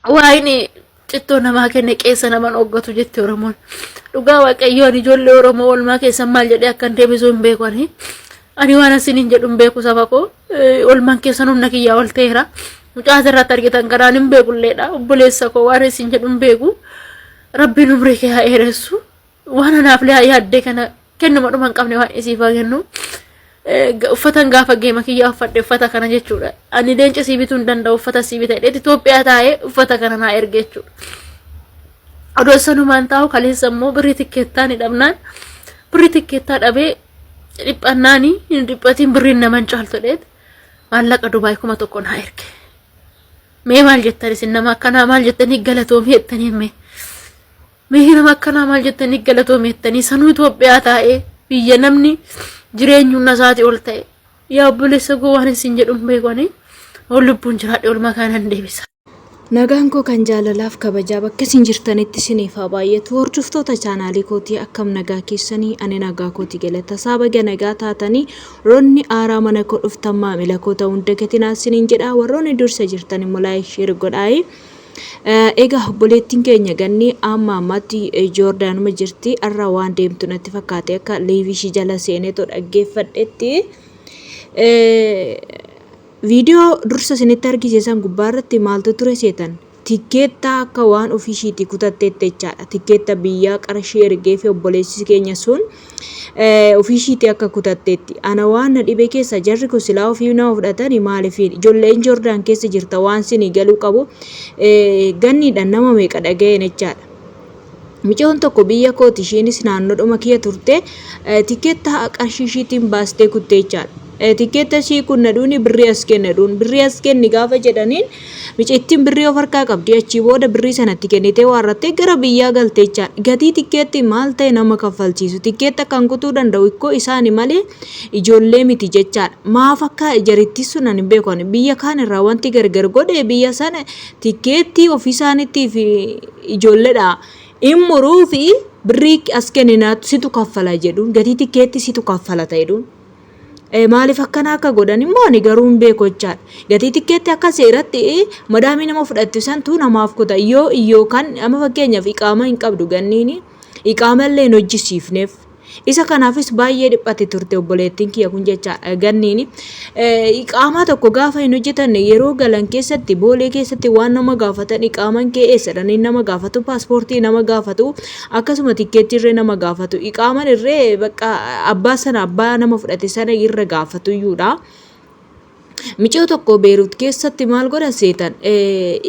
Waa'ee cittoo namaa kenne keessa naman oggatu jetti Oromoon. Dhugaa Waaqayyoon ijoollee Oromoo oolmaa keessan maal jedhee akkan deebisuu hin beekani. Ani waan asiniin jedhu hin beeku saba koo. Oolmaan keessan humna kiyyaa ol ta'eera. Mucaa irratti argitan karaan hin beekulleedha. Obboleessa koo waan isin jedhu hin beeku. Rabbiin umrii kee haa dheeressu. Waan anaaf lee yaaddee kana kennuma dhuma hin qabne waan isiif haa kennu. Uffatan gaafa geema kiyyaa uffadhe uffata kana jechuudha. Ani leenca sii bituu hin danda'u uffata sii bitadhe Itoophiyaa taa'ee uffata kana naa erge jechuudha. Odoo sanumaan taa'u kaleessa immoo birrii tikkeettaan hidhamnaan birrii tikkeettaa dhabee dhiphannaanii hin dhiphatiin birriin naman caaltu dheet maallaqa Dubaay 1,000 naa erge. Mee maal jettan isin nama akkanaa maal jettanii galatoomii jettanii mee nama akkanaa maal jettanii galatoomii jettanii sanuu Itoophiyaa taa'ee biyya namni jireenyuun nasaati ol ta'e yaa obboleessa koo waan isin jedhu hin beekani ol lubbuun jiraadhe oolmaa kanaan deebisa. Nagaan koo kan jaalalaaf kabajaa bakka isin jirtanitti isiniif haa baay'atu. Hordoftoota chaanaalii kootii akkam nagaa keessanii ani nagaa kootii galata saabaga nagaa taatanii roonni aaraa mana koo dhuftan maamila koo ta'uun dagatinaa isiniin jedha. Warroonni dursa jirtan immoo laayik sheer godhaayi. Egaa obboleettiin keenya Ganni amma ammatti Joordaanuma jirti. Arra waan deemtu natti fakkaate akka leevishii jala seenetoo dhaggeeffadhetti. Video dursa isinitti argisiisan gubbaarratti maaltu ture seetan tikkeetta akka waan ofiishiitii kutatteetti jechaadha. Tikkeetta biyyaa qarshii ergee fi obboleessi keenya sun ofiishiitii akka kutatteetti. Ana waan na dhibe keessa jarri kun silaa ofii nama fudhatanii maaliifiin ijoolleen Joordaan keessa jirta waan sinii galuu qabu Ganniidhaan nama meeqa dhaga'een jechaadha. Micoon tokko biyya kooti ishiinis naannoodhuma kiyya turte tikkeetta qarshii ishiitiin baastee kuttee jechaadha. Tikkeetta shii kun naduuni birrii as kennaduun birrii as kenni gaafa jedhaniin micittiin birrii of harkaa qabdi achii booda birrii sanatti kennitee waarrattee gara biyyaa galtee jechaadha. Gatii tikkeetti maal ta'e nama kaffalchiisu tikkeetta kan kutuu danda'u ikkoo isaani malee ijoollee miti jechaadha. Maaf akka jarittii sun ani beekan biyya kaan irraa wanti gargar godhe biyya sana tikkeetti ofii isaaniitiif ijoolleedha. Immuruu fi birrii as kenninaatu situ kaffala jedhuun gatii tikkeetti situ kaffala ta'edhuun. Maaliif akkana akka godhan immoo ani garuu hin beeku jechaadha. Gatii tikkeetti akka seeratti madami nama fudhatte santu namaaf kuta yoo kan amma fakkeenyaaf iqaama hin qabdu Ganniin iqaama illee hin hojjisiifneef. Isa kanaafis baay'ee dhiphate turte obboleettiin kiyya kun jechaadha Ganniin. Iqaama tokko gaafa hin hojjetan yeroo galan keessatti boolee keessatti waan nama gaafatan iqaaman kee eessadhanii nama gaafatu paaspoortii nama gaafatu akkasuma tikkeetti irree nama gaafatu iqaaman irree bakka abbaa nama fudhate sana irra gaafatu iyyuudha. Micoo tokko Beerut keessatti maal godhan seetan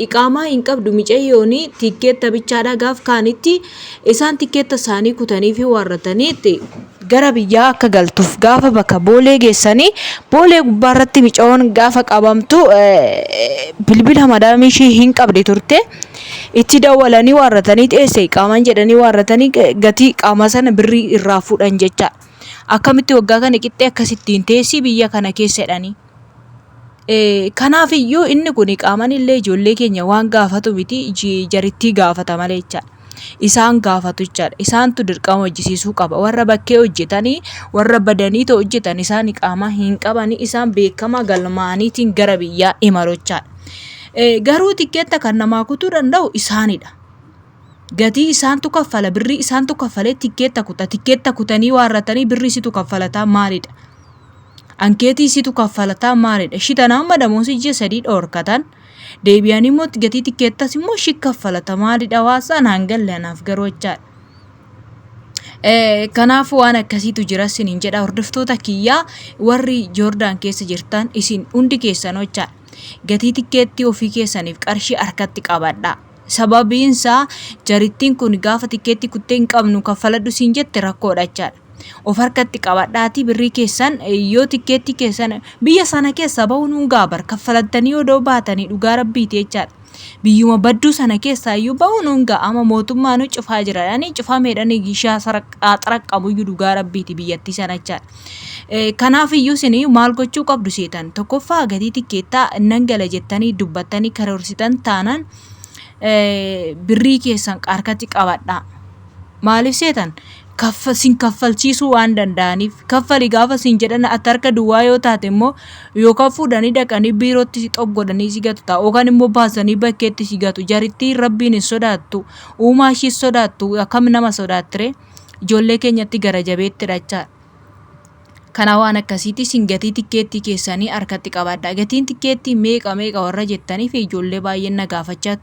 iqaamaa hin qabdu micayyooni tikkeetta bichaadha gaaf kaanitti isaan tikkeetta isaanii kutanii fi waarrataniitti gara biyyaa akka galtuuf gaafa bakka boolee geessanii boolee gubbaarratti micoon gaafa qabamtu bilbila madamii ishii hin qabdi turte itti dawwalanii waarratanii dhiyeesse iqaaman jedhanii waarratanii gatii qaama sana birrii irraa fuudhan jecha akkamitti waggaa kana qixxee akkasittiin teessii biyya kana keessa jedhanii. Kanaaf iyyuu inni kun iqaaman illee ijoollee keenya waan gaafatu miti jarittii gaafata malee jechaadha. Isaan gaafatu jechaadha. Isaantu dirqama hojjisiisuu qaba. Warra bakkee hojjetanii warra badanii ta'u hojjetan isaan iqaamaa hin qabani isaan beekama galmaaniitiin gara biyyaa imalu jechaadha. Garuu tikkeetta kan namaa kutuu danda'u isaanidha. Gatii isaantu kaffala birrii isaantu kaffalee tikkeetta kuta tikkeetta kutanii waarratanii birrii situ kaffalataa maalidha? Ankeetii situ kaffalataa maalidha? Shitanaan madamoos ijji sadii dhorkatan deebi'anii immoo gatii tikkeettas immoo shi kaffalata maalidha waasaan hangalle anaaf garuu jechaadha. Kanaaf waan akkasiitu jira isiniin jedha hordoftoota kiyyaa warri Joordaan keessa jirtan isin hundi keessan jechaadha. Gatii tikkeettii ofii keessaniif qarshii harkatti qabadhaa. Sababiinsaa jarittiin kun gaafa tikkeetti kuttee hin qabnu kaffaladhu siin jette rakkoodha jechaadha. Of harkatti qabadhaati birrii keessan yoo tikkeetti keessan biyya sana keessa ba'uun hungaa kaffalattanii odoo baatanii dhugaa rabbiiti jechaadha. Biyyuma badduu sana keessa iyyuu ba'uun hungaa ama mootummaan cufaa jira yaani cufaa meedhanii gishaa xaraqqabu iyyuu dhugaa rabbiiti biyyattii sana jechaadha. Kanaaf iyyuu isin maal gochuu qabdu seetan tokkoffaa gatii tikkeettaa nan gala jettanii dubbattanii karoorsitan taanaan birrii keessan harkatti qabadhaa. Maaliif seetan sin kaffalchiisuu waan danda'aniif kaffali gaafa sin jedhan ati harka duwwaa yoo taate immoo yookaan fuudhanii dhaqanii biirootti si xop godhanii si gatu ta'a yookaan immoo baasanii bakkeetti si gatu jarittii rabbiin hin sodaattu uumaa ishii sodaattu akkam nama sodaattire ijoollee keenyatti gara jabeetti dhachaa. Kana waan akkasiiti sin gatii tikkeettii keessanii harkatti qabadha. Gatiin tikkeettii meeqa warra jettanii fi ijoollee baay'een na gaafachaa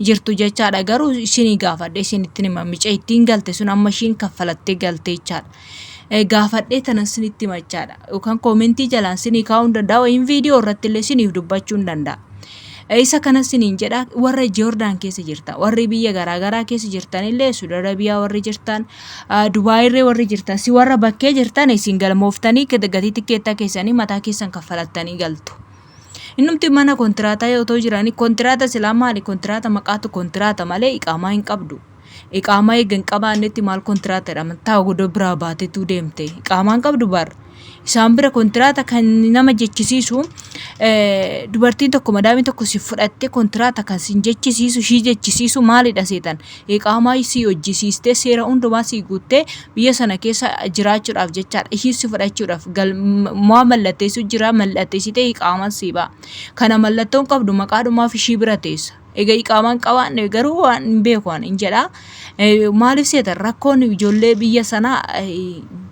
jirtu jechaadha. Garuu isinii gaafadhe isinitti hima mica ittiin galte sun amma ishiin kaffalattee galte jechaadha. Gaafadhee tanan isinitti himachaadha. Yookaan koomentii jalaan isinii kaa'uu hin danda'a. Wayin viidiyoo irratti illee isiniif dubbachuu hin danda'a. Isa kana isiniin jedha warra Joordaan keessa jirtan warri biyya garaagaraa keessa jirtan illee Saudi Arabiyaa warri jirtan Dubaay irree warri jirtan si warra bakkee jirtan isin galmooftanii gatii tikkeettaa keessanii mataa keessan kaffalattanii galtu. Innumti mana kontiraataa yoo ta'u jiranii kontiraata silaa maali kontiraata maqaatu kontiraata malee iqaamaa hin qabdu. Iqaamaa eegan qabaannetti maal kontiraata jedhama taa'u godoo biraa baatetu deemte iqaamaa hin qabdu bar. Isaan bira kontiraata kan nama jechisiisu dubartiin tokko madaamiin tokko si fudhatte kontiraata kan sin jechisiisu shii jechisiisu maalidha seetan iqaamaa si hojjisiistee seera hundumaa si guuttee biyya sana keessa jiraachuudhaaf jechaadha ishii si fudhachuudhaaf maa mallatteessu jira mallatteessitee iqaamaa si ba'a kana mallattoon qabdu maqaadhumaaf ishii bira teessa. Egaa iqaamaan qabaanne garuu waan hin beekan hin jedha maaliif seetan rakkoon ijoollee biyya sanaa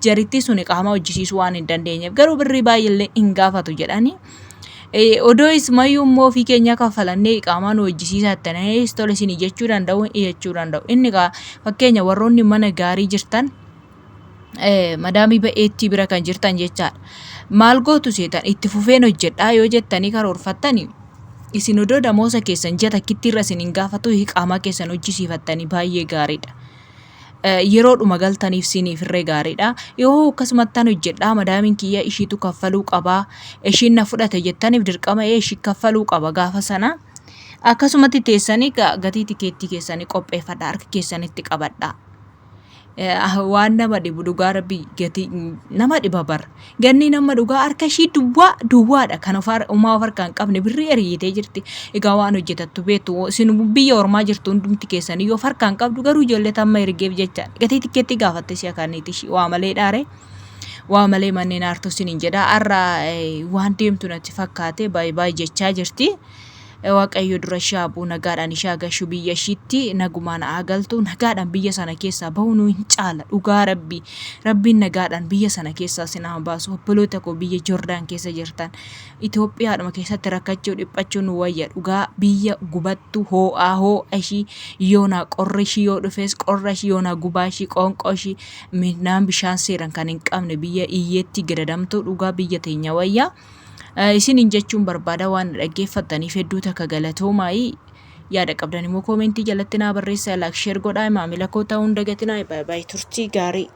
jaritti sun iqaamaa hojjisiisuu waan hin dandeenyeef garuu birrii baay'ee hin gaafatu jedhanii odoo ismayyuu immoo ofii keenya kaffalannee iqaamaa nu hojjisiisaa jettanii tola isin jechuu danda'u inni fakkeenya warroonni mana gaarii jirtan madaamii ba'eetti bira kan jirtan jechaadha maal gootu seetan itti fufeen hojjedhaa yoo jettanii karoorfattanii isin odoo damoosa keessan jata kittirra isin hin gaafatu iqaamaa keessan hojjisiifattanii baay'ee gaariidha. Yeroodhuma galtaniif siniif irree gaariidha. Yoo akkasumattaan hojjedhaa madaamiin kiyya ishiitu kaffaluu qabaa ishiin na fudhate jettaniif dirqama ishii kaffaluu qaba gaafa sana akkasumatti teessanii gatii tikeettii keessanii qopheeffadha harka keessanitti qabadha. Waan nama dhibu dhugaa rabbii gatii nama dhiba bar ganni nama dhugaa harka ishii duwwaadha kan umaa of harkaan qabne birrii ariitee jirti egaa waan hojjetattu beektu isin biyya ormaa jirtu hundumti keessanii yoo harkaan qabdu garuu ijoollee tamma ergeef jecha gatii tikkeetti gaafatte si akaaniiti waa malee dhaare waa malee manneen aartuu isiniin jedha har'a waan deemtu natti fakkaate baay'ee jechaa jirti. Waaqayyo dura shaabuu nagaadhaan ishee agashu biyya ishiitti nagumaan agaltu nagaadhaan biyya sana keessaa bahuu hin caala dhugaa rabbiin nagaadhaan biyya sana keessaa sinaa baasu obboloota koo biyya Joordaan keessa jirtan Itoophiyaadhuma keessatti rakkachuu dhiphachuu nu wayya dhugaa biyya gubattu hoo'aa ishii yoonaa qorri ishii yoo dhufes qorra ishii yoonaa gubaa ishii qoonqoo ishii midhaan bishaan seeran kan hin qabne biyya iyyeetti gadadamtu dhugaa biyya teenya wayya. Isin jechuun barbaada waan dhaggeeffattaniif hedduu takka galatoomaa yaada qabdan immoo koomentii jalatti naa barreessaa laak sheer godhaa maamila koo ta'uu hin dagatinaa baay'ee turtii gaarii.